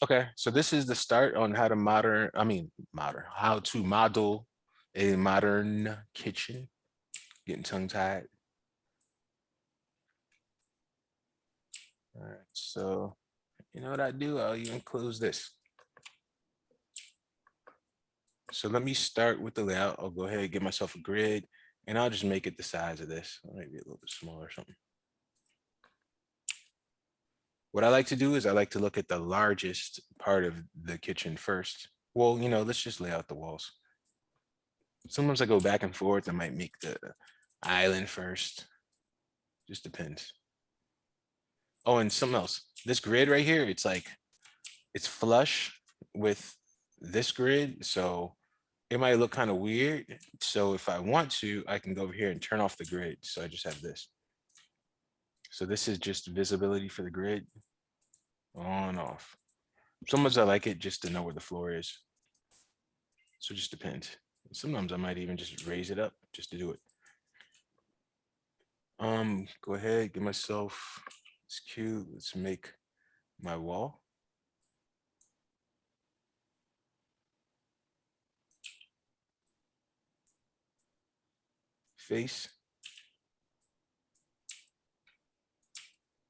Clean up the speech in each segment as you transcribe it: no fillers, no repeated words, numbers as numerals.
Okay, so this is the start on how to how to model a modern kitchen. Getting tongue-tied. All right, so you know what I do? I'll even close this. So let me start with the layout. I'll go ahead and get myself a grid, and I'll just make it the size of this. Maybe a little bit smaller or something. What I like to do is I like to look at the largest part of the kitchen first. Well, let's just lay out the walls. Sometimes I go back and forth. I might make the island first. Just depends. Oh, and something else. This grid right here, it's flush with this grid. So it might look kind of weird. So if I want to, I can go over here and turn off the grid. So I just have this. So this is just visibility for the grid, on, off. Sometimes I like it just to know where the floor is. So it just depends. Sometimes I might even just raise it up just to do it. Go ahead, give myself this cube. Let's make my wall. Face.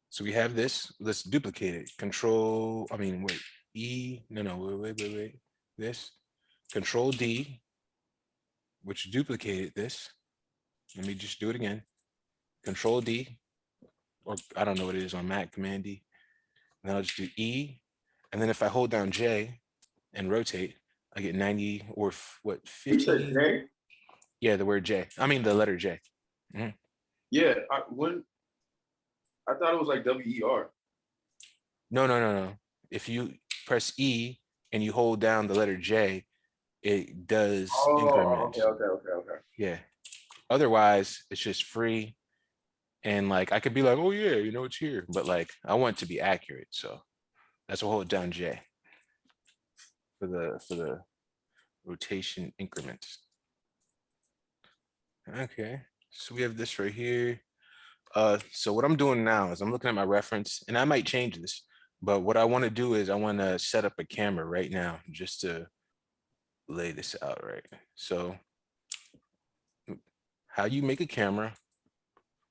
So we have this. Let's duplicate it. Wait, E. No, wait. This. Control D, which duplicated this. Let me just do it again. Control D, or I don't know what it is on Mac, Command D. And then I'll just do E. And then if I hold down J and rotate, I get 90 or what, You said 15? J? Yeah, the word J. I mean the letter J. Mhm. Yeah, I thought it was like WER. No. If you press E and you hold down the letter J, it does Oh, increments. okay. Yeah. Otherwise, it's just free. And like I could be like, oh yeah, it's here. But like I want it to be accurate. So that's what hold down J for the rotation increments. Okay. So we have this right here. So what I'm doing now is I'm looking at my reference, and I might change this, but what I want to do is I want to set up a camera right now just to lay this out right. So how you make a camera,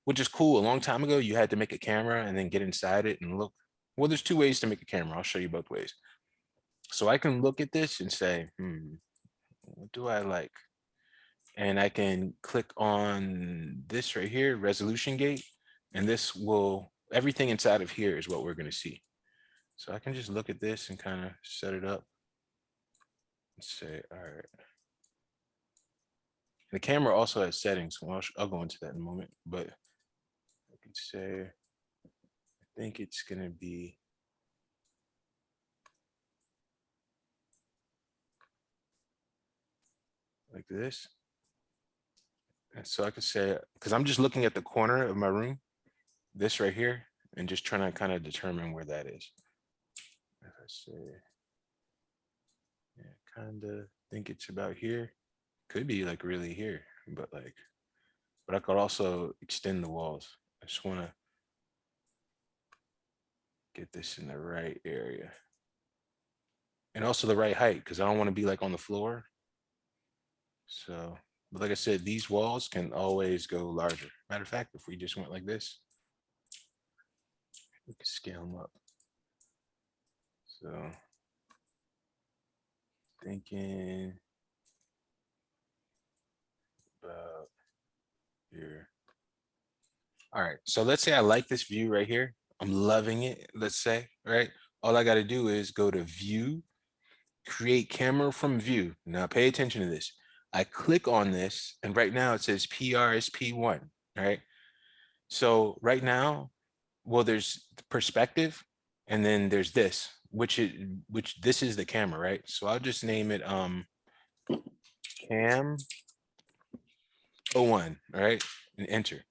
which is cool. A long time ago, you had to make a camera and then get inside it and look. Well, there's two ways to make a camera. I'll show you both ways. So I can look at this and say, what do I like? And I can click on this right here, resolution gate, and this will, everything inside of here is what we're going to see. So I can just look at this and kind of set it up and say, all right. The camera also has settings. Well, I'll go into that in a moment, but I can say, I think it's going to be like this. And so I could say, because I'm just looking at the corner of my room, this right here, and just trying to kind of determine where that is. If I say, yeah, kind of think it's about here. Could be like really here, but I could also extend the walls. I just want to get this in the right area. And also the right height, because I don't want to be like on the floor. So, but like I said, these walls can always go larger. Matter of fact, if we just went like this, we could scale them up. So, thinking about here. All right. So let's say I like this view right here. I'm loving it. Let's say, right? All I got to do is go to view, create camera from view. Now pay attention to this. I click on this, and right now it says PRSP1, right? So right now, well, there's perspective, and then there's this, which this is the camera, right? So I'll just name it cam 01, all right, and enter.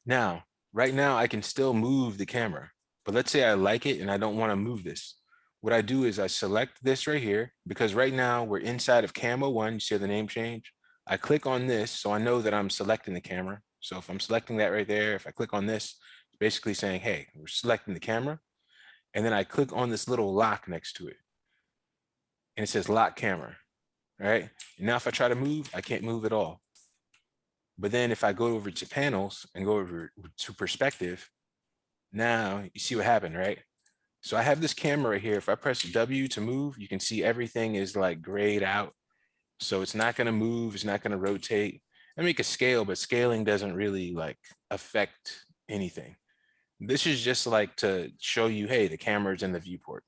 Now, right now I can still move the camera, but let's say I like it and I don't want to move this. What I do is I select this right here, because right now we're inside of Cam 01. You see the name change? I click on this, so I know that I'm selecting the camera. So if I'm selecting that right there, if I click on this, it's basically saying, hey, we're selecting the camera. And then I click on this little lock next to it. And it says lock camera, right? And now if I try to move, I can't move at all. But then if I go over to panels and go over to perspective, now you see what happened, right? So I have this camera right here. If I press W to move, you can see everything is like grayed out. So it's not gonna move, it's not gonna rotate. I make a scale, but scaling doesn't really like affect anything. This is just like to show you, hey, the camera's in the viewport.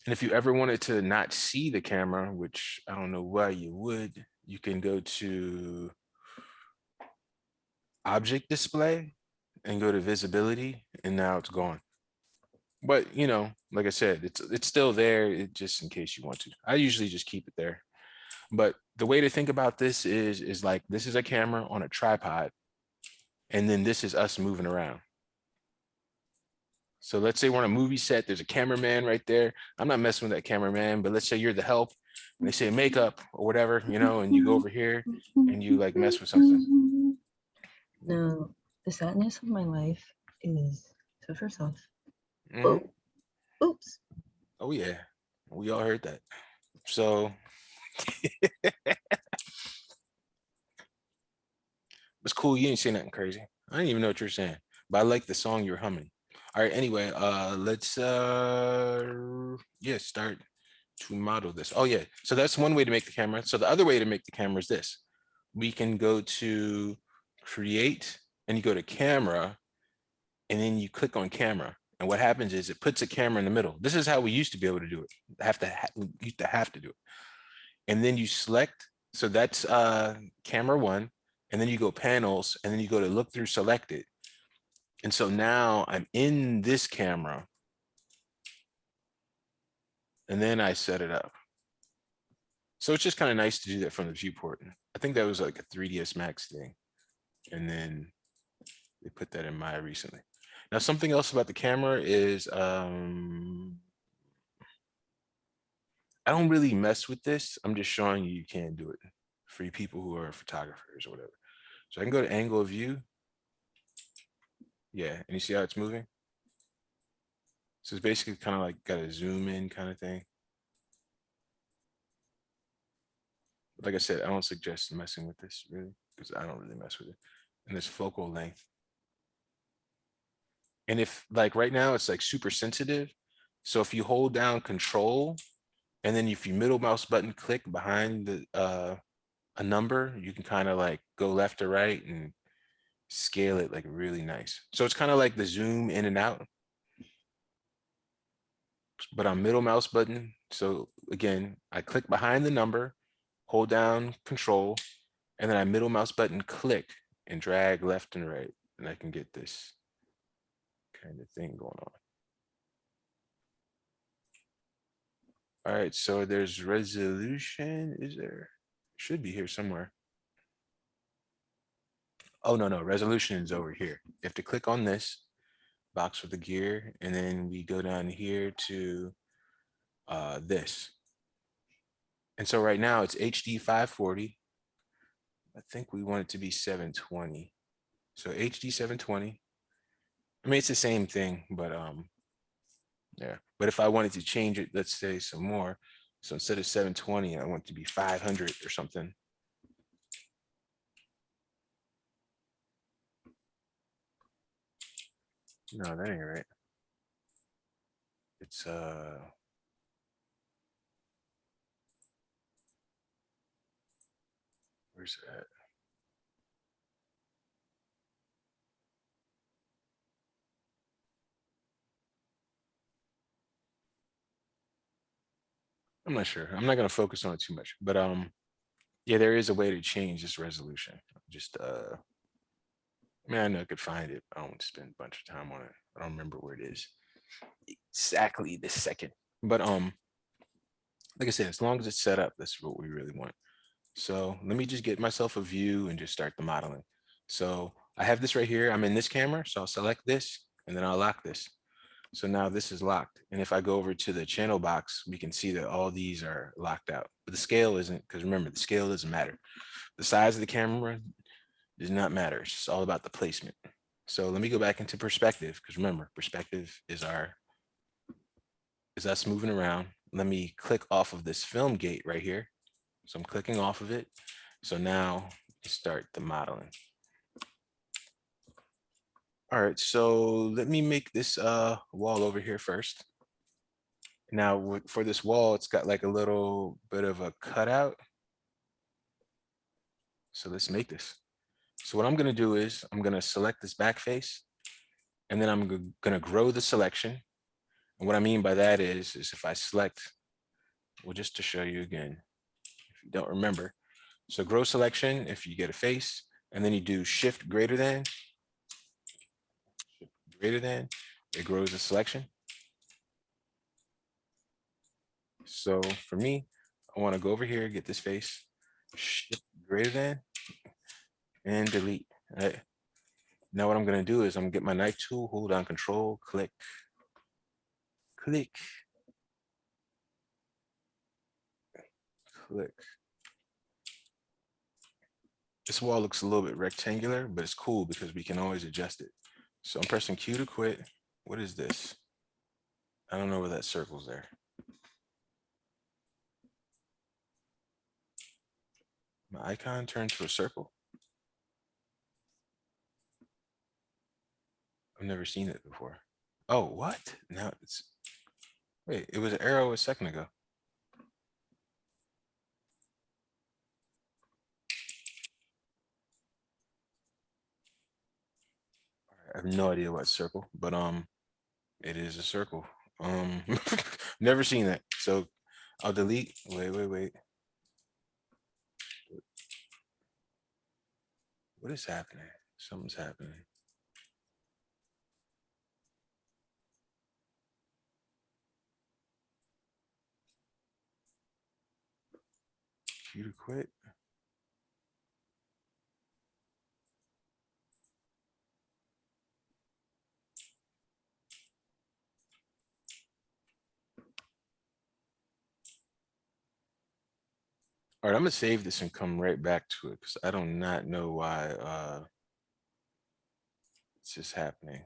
And if you ever wanted to not see the camera, which I don't know why you would, you can go to object display and go to visibility, and now it's gone. But you know, like I said, it's still there, just in case you want to. I usually just keep it there. But the way to think about this is like this is a camera on a tripod, and then this is us moving around. So let's say we're on a movie set, there's a cameraman right there. I'm not messing with that cameraman, but let's say you're the help and they say makeup or whatever, you know, and you go over here and you like mess with something. No, the sadness of my life is so first off. Mhm. Oh, oops. Oh yeah, we all heard that. So it's cool. You ain't saying nothing crazy. I didn't even know what you're saying, but I like the song you're humming. All right, anyway, let's yeah, start to model this. Oh yeah, so that's one way to make the camera. So the other way to make the camera is this. We can go to create and you go to camera and then you click on camera. And what happens is it puts a camera in the middle. This is how we used to be able to do it. We used to have to do it. And then you select, so that's camera one, and then you go panels, and then you go to look through selected. And so now I'm in this camera, and then I set it up. So it's just kind of nice to do that from the viewport. I think that was like a 3ds Max thing. And then they put that in Maya recently. Now, something else about the camera is I don't really mess with this. I'm just showing you you can do it for you people who are photographers or whatever. So I can go to angle of view. Yeah, and you see how it's moving? So it's basically kind of like got a zoom in kind of thing. Like I said, I don't suggest messing with this really because I don't really mess with it. And this focal length. And if like right now it's like super sensitive. So if you hold down control and then if you middle mouse button click behind the a number, you can kind of like go left or right and scale it like really nice. So it's kind of like the zoom in and out, but on middle mouse button. So again, I click behind the number, hold down control, and then I middle mouse button click and drag left and right. And I can get this kind of thing going on. All right, so there's resolution. Is there? Should be here somewhere. Oh, no, resolution is over here. You have to click on this box with the gear, and then we go down here to this. And so right now it's HD 540. I think we want it to be 720. So HD 720. I mean, it's the same thing, but yeah. But if I wanted to change it, let's say some more. So instead of 720, I want it to be 500 or something. No, that ain't right. It's where's it at? I'm not sure. I'm not gonna focus on it too much, but yeah, there is a way to change this resolution. Just I mean, I know I could find it. I don't want to spend a bunch of time on it. I don't remember where it is exactly this second. But like I said, as long as it's set up, that's what we really want. So let me just get myself a view and just start the modeling. So I have this right here. I'm in this camera, so I'll select this and then I'll lock this. So now this is locked. And if I go over to the channel box, we can see that all these are locked out. But the scale isn't, because remember, the scale doesn't matter. The size of the camera does not matter. It's all about the placement. So let me go back into perspective, because remember, perspective is our is that's moving around. Let me click off of this film gate right here. So I'm clicking off of it. So now start the modeling. All right, so let me make this wall over here first. Now for this wall, it's got like a little bit of a cutout. So let's make this. So what I'm gonna do is I'm gonna select this back face, and then I'm gonna grow the selection. And what I mean by that is if I select, well, just to show you again, if you don't remember. So grow selection, if you get a face, and then you do shift greater than, it grows the selection. So for me, I want to go over here, get this face, shift greater than, and delete. All right. Now what I'm going to do is I'm going to get my knife tool, hold down control, click, click, click. This wall looks a little bit rectangular, but it's cool because we can always adjust it. So I'm pressing Q to quit. What is this? I don't know where that circle's there. My icon turned to a circle. I've never seen it before. Oh, what? Now it's, wait, it was an arrow a second ago. I have no idea what circle, but it is a circle. Never seen that. So I'll delete. Wait. What is happening? Something's happening. Q to quit. All right, I'm gonna save this and come right back to it because I do not know why this is happening.